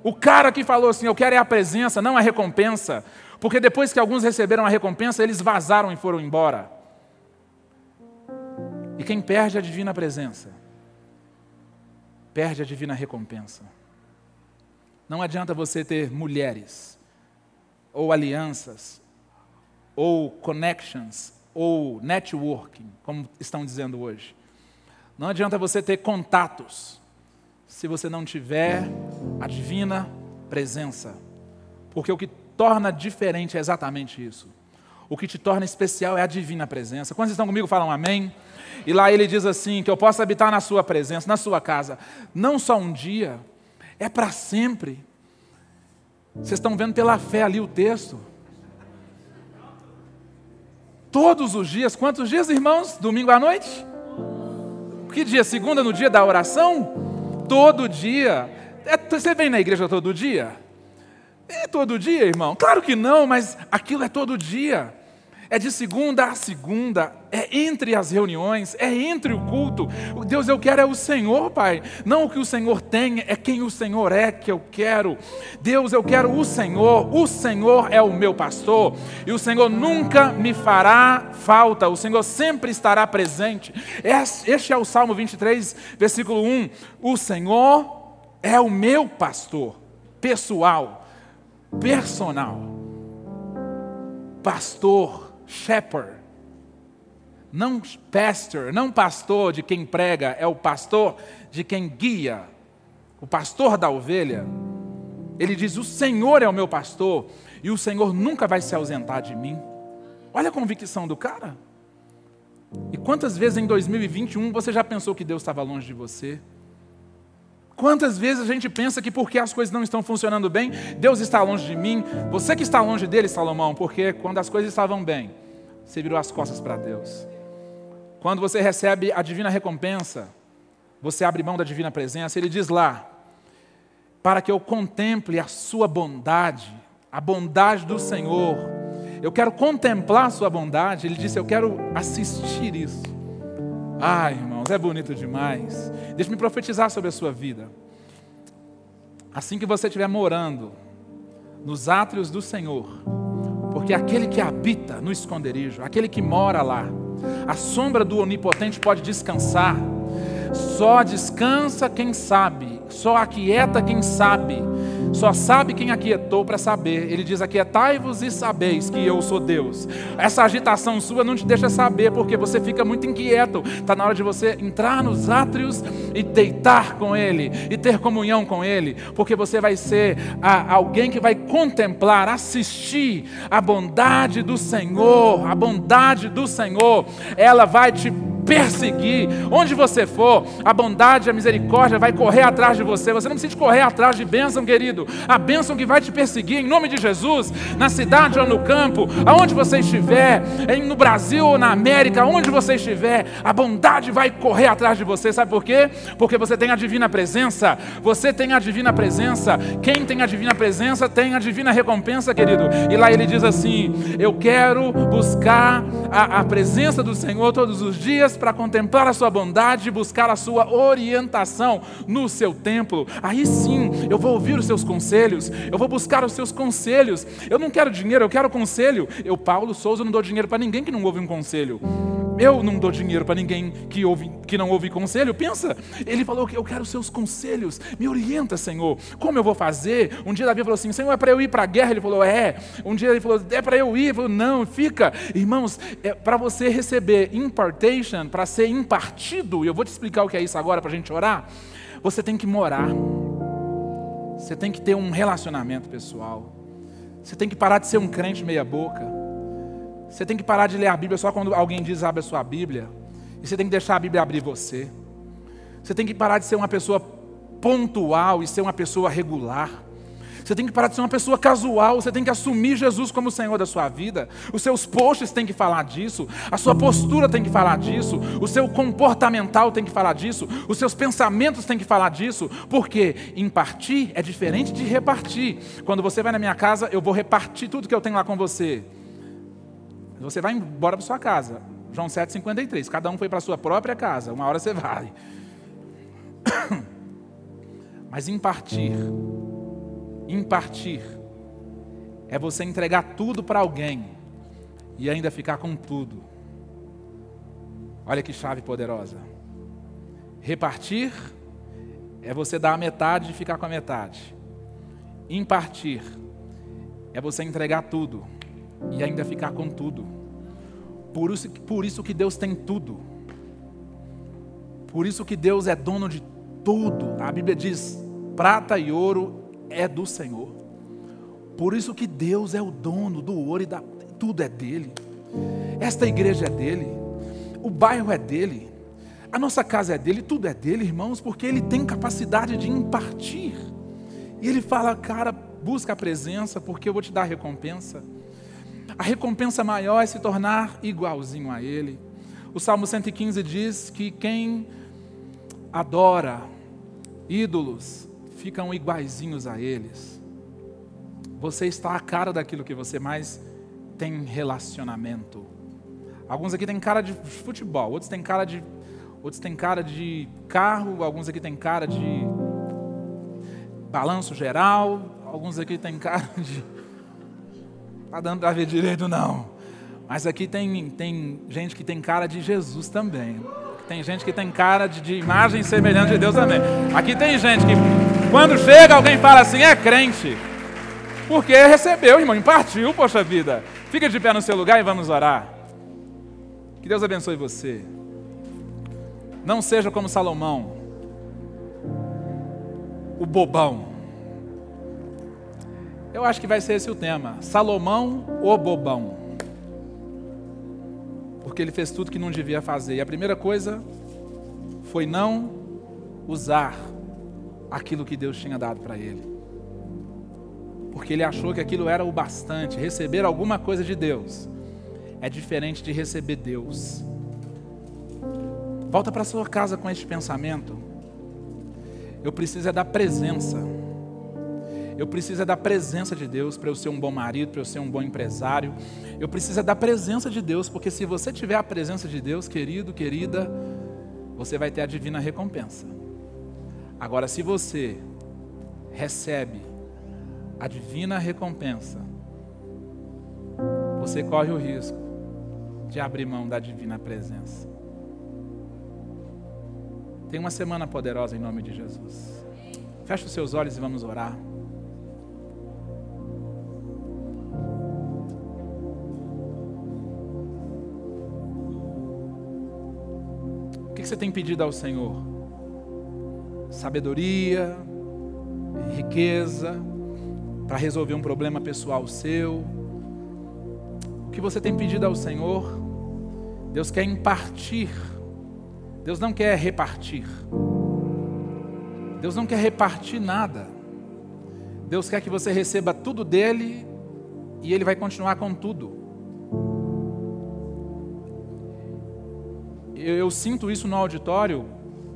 O cara que falou assim, eu quero é a presença, não a recompensa. Porque depois que alguns receberam a recompensa, eles vazaram e foram embora. E quem perde a divina presença, perde a divina recompensa. Não adianta você ter mulheres, ou alianças, ou connections, ou networking, como estão dizendo hoje. Não adianta você ter contatos, se você não tiver a divina presença. Porque o que torna diferente é exatamente isso. O que te torna especial é a divina presença. Quando estão comigo, falam amém. E lá ele diz assim, que eu possa habitar na sua presença, na sua casa. Não só um dia, é para sempre. Vocês estão vendo pela fé ali o texto. Todos os dias, quantos dias, irmãos? Domingo à noite? Que dia? Segunda, no dia da oração? Todo dia. Você vem na igreja todo dia? É todo dia, irmão? Claro que não, mas aquilo é todo dia. É de segunda a segunda, é entre as reuniões, é entre o culto. Deus, eu quero é o Senhor, Pai. Não o que o Senhor tem, é quem o Senhor é que eu quero. Deus, eu quero o Senhor é o meu pastor. E o Senhor nunca me fará falta, o Senhor sempre estará presente. Este é o Salmo 23, versículo 1. O Senhor é o meu pastor, pessoal, personal. Pastor, shepherd, Não pastor, não pastor de quem prega, é o pastor de quem guia. O pastor da ovelha. Ele diz, o Senhor é o meu pastor e o Senhor nunca vai se ausentar de mim. Olha a convicção do cara. E quantas vezes em 2021 você já pensou que Deus estava longe de você? Quantas vezes a gente pensa que porque as coisas não estão funcionando bem, Deus está longe de mim? Você que está longe dele, Salomão, porque quando as coisas estavam bem, você virou as costas para Deus. Quando você recebe a divina recompensa, você abre mão da divina presença. Ele diz lá, para que eu contemple a sua bondade, a bondade do Senhor. Eu quero contemplar a sua bondade. Ele disse, eu quero assistir isso. Ai, irmãos, é bonito demais. Deixa-me profetizar sobre a sua vida. Assim que você estiver morando nos átrios do Senhor, porque aquele que habita no esconderijo, aquele que mora lá, a sombra do Onipotente pode descansar. Só descansa quem sabe, só aquieta quem sabe, só sabe quem aquietou para saber. Ele diz, aquietai-vos e sabeis que eu sou Deus. Essa agitação sua não te deixa saber, porque você fica muito inquieto. Está na hora de você entrar nos átrios e deitar com Ele, e ter comunhão com Ele, porque você vai ser alguém que vai contemplar, assistir a bondade do Senhor. A bondade do Senhor, ela vai te perseguir. Onde você for, a bondade e a misericórdia vai correr atrás de você. Você não precisa correr atrás de bênção, querido. A bênção que vai te perseguir, em nome de Jesus, na cidade ou no campo, aonde você estiver, no Brasil ou na América, onde você estiver, a bondade vai correr atrás de você. Sabe por quê? Porque você tem a divina presença. Você tem a divina presença. Quem tem a divina presença tem a divina recompensa, querido. E lá ele diz assim, eu quero buscar a presença do Senhor todos os dias, para contemplar a sua bondade e buscar a sua orientação no seu templo. Aí sim, eu vou ouvir os seus conselhos, eu vou buscar os seus conselhos. Eu não quero dinheiro, eu quero conselho. Eu, Paulo Souza, não dou dinheiro para ninguém que não ouve um conselho. Eu não dou dinheiro para ninguém que não ouve conselho. Pensa, ele falou que eu quero os seus conselhos. Me orienta, Senhor. Como eu vou fazer? Um dia Davi falou assim, Senhor, é para eu ir para a guerra? Ele falou, é. Um dia ele falou, é para eu ir? Ele falou, não, fica. Irmãos, é para você receber impartation, para ser impartido, e eu vou te explicar o que é isso agora para a gente orar, você tem que morar. Você tem que ter um relacionamento pessoal. Você tem que parar de ser um crente meia boca. Você tem que parar de ler a Bíblia só quando alguém diz abre a sua Bíblia. E você tem que deixar a Bíblia abrir você. Você tem que parar de ser uma pessoa pontual e ser uma pessoa regular. Você tem que parar de ser uma pessoa casual. Você tem que assumir Jesus como o Senhor da sua vida. Os seus posts têm que falar disso. A sua postura tem que falar disso. O seu comportamental tem que falar disso. Os seus pensamentos têm que falar disso. Porque impartir é diferente de repartir. Quando você vai na minha casa, eu vou repartir tudo que eu tenho lá com você. Você vai embora para sua casa. João 7,53. Cada um foi para a sua própria casa. Uma hora você vai. Mas impartir é você entregar tudo para alguém e ainda ficar com tudo. Olha que chave poderosa. Repartir é você dar a metade e ficar com a metade. Impartir é você entregar tudo e ainda ficar com tudo. Por isso que Deus tem tudo. Por isso que Deus é dono de tudo. A Bíblia diz, prata e ouro é do Senhor. Por isso que Deus é o dono do ouro e tudo é dele. Esta igreja é dele. O bairro é dele. A nossa casa é dele. Tudo é dele, irmãos, porque ele tem capacidade de impartir. E ele fala, cara, busca a presença, porque eu vou te dar a recompensa. A recompensa maior é se tornar igualzinho a Ele. O Salmo 115 diz que quem adora ídolos ficam iguaizinhos a eles. Você está à cara daquilo que você mais tem relacionamento. Alguns aqui têm cara de futebol, outros têm cara de carro, alguns aqui têm cara de balanço geral, alguns aqui têm cara de... Está dando para ver direito, não. Mas aqui tem gente que tem cara de Jesus também. Tem gente que tem cara de imagem semelhante de Deus também. Aqui tem gente que, quando chega, alguém fala assim, é crente. Porque recebeu, irmão, impartiu, poxa vida. Fica de pé no seu lugar e vamos orar. Que Deus abençoe você. Não seja como Salomão, o bobão. Eu acho que vai ser esse o tema. Salomão, o bobão. Porque ele fez tudo que não devia fazer. E a primeira coisa foi não usar aquilo que Deus tinha dado para ele. Porque ele achou que aquilo era o bastante. Receber alguma coisa de Deus é diferente de receber Deus. Volta para sua casa com este pensamento. Eu preciso é da presença. Eu preciso é da presença de Deus para eu ser um bom marido, para eu ser um bom empresário. Eu preciso é da presença de Deus, porque se você tiver a presença de Deus, querido, querida, você vai ter a divina recompensa. Agora, se você recebe a divina recompensa, você corre o risco de abrir mão da divina presença. Tenha uma semana poderosa em nome de Jesus. Feche os seus olhos e vamos orar. O que você tem pedido ao Senhor? Sabedoria, riqueza, para resolver um problema pessoal seu. O que você tem pedido ao Senhor? Deus quer impartir. Deus não quer repartir. Deus não quer repartir nada. Deus quer que você receba tudo dele e ele vai continuar com tudo. Eu sinto isso no auditório,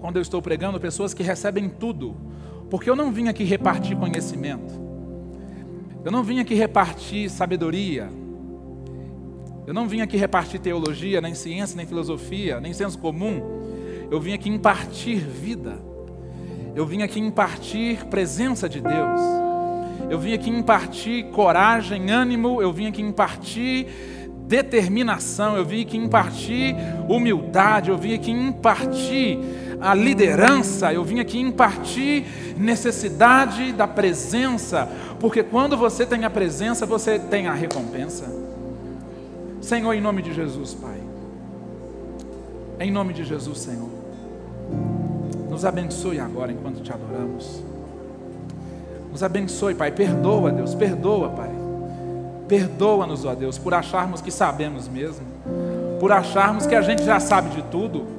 quando eu estou pregando, pessoas que recebem tudo. Porque eu não vim aqui repartir conhecimento. Eu não vim aqui repartir sabedoria. Eu não vim aqui repartir teologia, nem ciência, nem filosofia, nem senso comum. Eu vim aqui impartir vida. Eu vim aqui impartir presença de Deus. Eu vim aqui impartir coragem, ânimo. Eu vim aqui impartir determinação. Eu vim aqui impartir humildade. Eu vim aqui impartir a liderança. Eu vim aqui impartir necessidade da presença. Porque quando você tem a presença, você tem a recompensa. Senhor, em nome de Jesus, Pai. Em nome de Jesus, Senhor. Nos abençoe agora enquanto te adoramos. Nos abençoe, Pai. Perdoa, Deus. Perdoa, Pai. Perdoa-nos, ó Deus, por acharmos que sabemos mesmo. Por acharmos que a gente já sabe de tudo.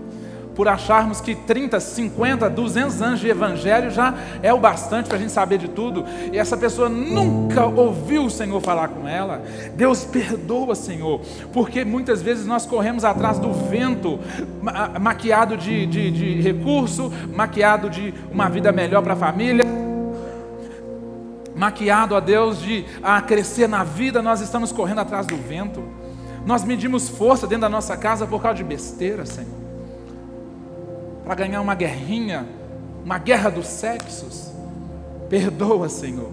Por acharmos que 30, 50, 200 anos de evangelho já é o bastante para a gente saber de tudo. E essa pessoa nunca ouviu o Senhor falar com ela. Deus, perdoa, Senhor. Porque muitas vezes nós corremos atrás do vento, maquiado de recurso, maquiado de uma vida melhor para a família, maquiado, ó Deus, de crescer na vida. Nós estamos correndo atrás do vento. Nós medimos força dentro da nossa casa por causa de besteira, Senhor. Para ganhar uma guerrinha, uma guerra dos sexos. Perdoa, Senhor,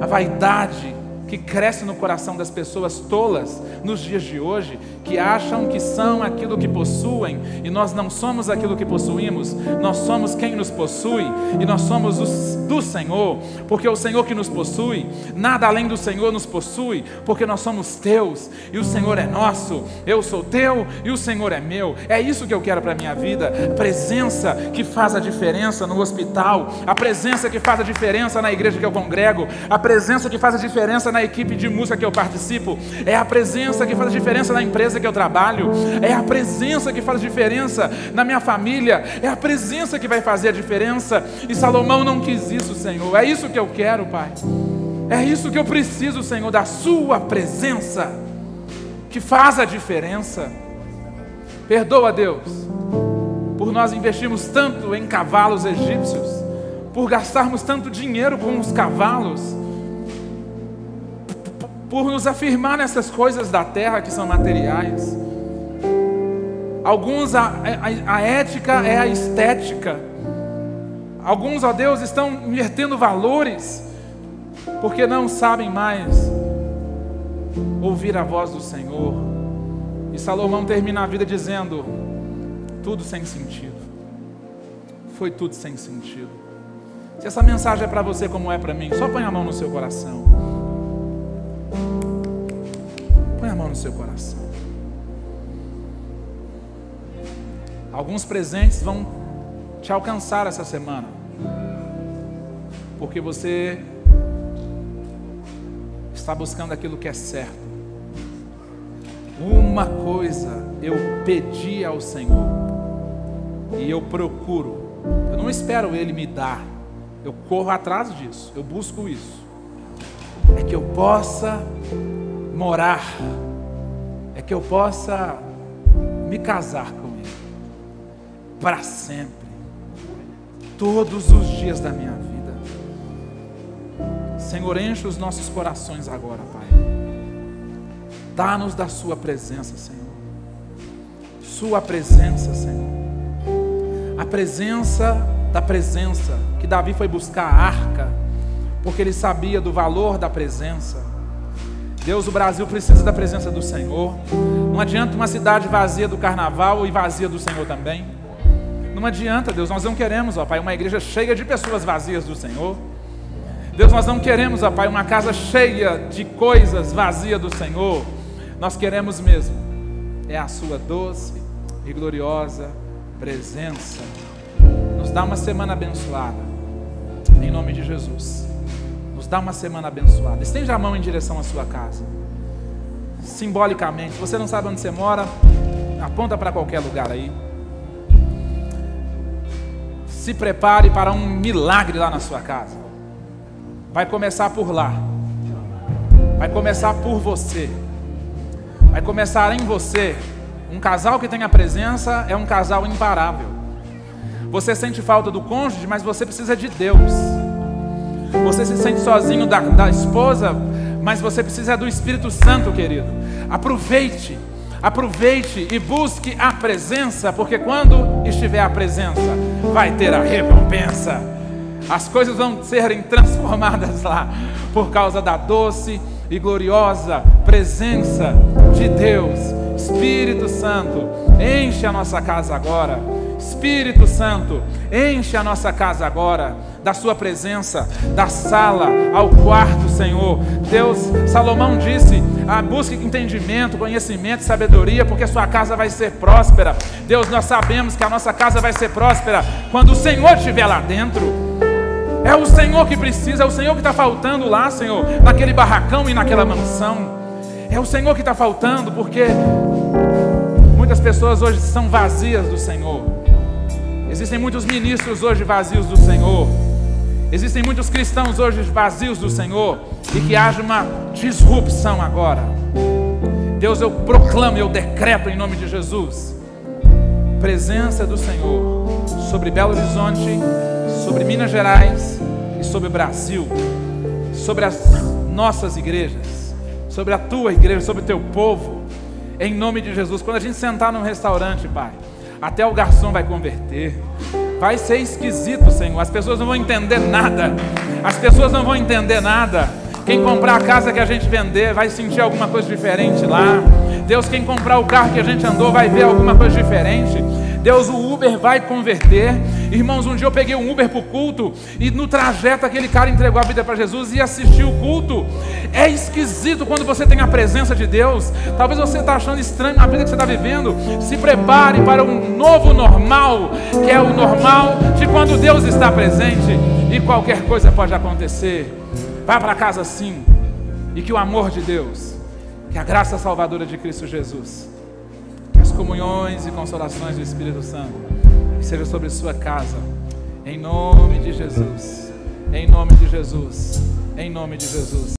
a vaidade que cresce no coração das pessoas tolas nos dias de hoje, que acham que são aquilo que possuem, e nós não somos aquilo que possuímos, nós somos quem nos possui, e nós somos do Senhor, porque é o Senhor que nos possui, nada além do Senhor nos possui, porque nós somos teus, e o Senhor é nosso, eu sou teu, e o Senhor é meu. É isso que eu quero para a minha vida, a presença que faz a diferença no hospital, a presença que faz a diferença na igreja que eu congrego, a presença que faz a diferença na equipe de música que eu participo, é a presença que faz a diferença na empresa que eu trabalho, é a presença que faz a diferença na minha família, é a presença que vai fazer a diferença. E Salomão não quis isso, Senhor. É isso que eu quero, Pai. É isso que eu preciso, Senhor, da sua presença que faz a diferença. Perdoa, Deus, por nós investirmos tanto em cavalos egípcios, por gastarmos tanto dinheiro com os cavalos, por nos afirmar nessas coisas da terra que são materiais. Alguns a ética é a estética. Alguns, ó Deus, estão invertendo valores porque não sabem mais ouvir a voz do Senhor. E Salomão termina a vida dizendo: tudo sem sentido. Foi tudo sem sentido. Se essa mensagem é para você como é para mim, só põe a mão no seu coração. Põe a mão no seu coração. Alguns presentes vão te alcançar essa semana, porque você está buscando aquilo que é certo. Uma coisa eu pedi ao Senhor e eu procuro. Eu não espero Ele me dar, eu corro atrás disso, eu busco isso. É que eu possa morar, é que eu possa me casar com Ele para sempre, todos os dias da minha vida. Senhor, enche os nossos corações agora, Pai. Dá-nos da Sua presença, Senhor. Sua presença, Senhor. A presença da presença, que Davi foi buscar a arca, porque ele sabia do valor da presença. Deus, o Brasil precisa da presença do Senhor. Não adianta uma cidade vazia do carnaval e vazia do Senhor também. Não adianta, Deus, nós não queremos, ó Pai, uma igreja cheia de pessoas vazias do Senhor. Deus, nós não queremos, ó Pai, uma casa cheia de coisas vazias do Senhor. Nós queremos mesmo, é a Sua doce e gloriosa presença. Nos dá uma semana abençoada, em nome de Jesus. Nos dá uma semana abençoada. Estende a mão em direção à sua casa, simbolicamente. Se você não sabe onde você mora, aponta para qualquer lugar aí. Se prepare para um milagre lá na sua casa. Vai começar por lá. Vai começar por você. Vai começar em você. Um casal que tem a presença é um casal imparável. Você sente falta do cônjuge, mas você precisa de Deus. Você se sente sozinho da esposa, mas você precisa do Espírito Santo, querido. Aproveite, aproveite e busque a presença, porque quando estiver a presença, vai ter a recompensa. As coisas vão serem transformadas lá, por causa da doce e gloriosa presença de Deus. Espírito Santo, enche a nossa casa agora. Espírito Santo, enche a nossa casa agora da Sua presença, da sala ao quarto, Senhor. Deus, Salomão disse: busque entendimento, conhecimento, sabedoria, porque a sua casa vai ser próspera. Deus, nós sabemos que a nossa casa vai ser próspera quando o Senhor estiver lá dentro. É o Senhor que precisa, é o Senhor que está faltando lá, Senhor, naquele barracão e naquela mansão. É o Senhor que está faltando, porque muitas pessoas hoje são vazias do Senhor. Existem muitos ministros hoje vazios do Senhor. Existem muitos cristãos hoje vazios do Senhor. E que haja uma disrupção agora. Deus, eu proclamo, eu decreto em nome de Jesus, presença do Senhor sobre Belo Horizonte, sobre Minas Gerais e sobre o Brasil, sobre as nossas igrejas, sobre a Tua igreja, sobre o Teu povo, em nome de Jesus. Quando a gente sentar num restaurante, Pai, até o garçom vai converter. Vai ser esquisito, Senhor. As pessoas não vão entender nada. As pessoas não vão entender nada. Quem comprar a casa que a gente vender vai sentir alguma coisa diferente lá. Deus, quem comprar o carro que a gente andou vai ver alguma coisa diferente. Deus, o Uber vai converter. Irmãos, um dia eu peguei um Uber para o culto e no trajeto aquele cara entregou a vida para Jesus e assistiu o culto. É esquisito quando você tem a presença de Deus. Talvez você está achando estranho a vida que você está vivendo. Se prepare para um novo normal, que é o normal de quando Deus está presente e qualquer coisa pode acontecer. Vá para casa assim, e que o amor de Deus, que a graça salvadora de Cristo Jesus, que as comunhões e consolações do Espírito Santo seja sobre sua casa, em nome de Jesus, em nome de Jesus, em nome de Jesus.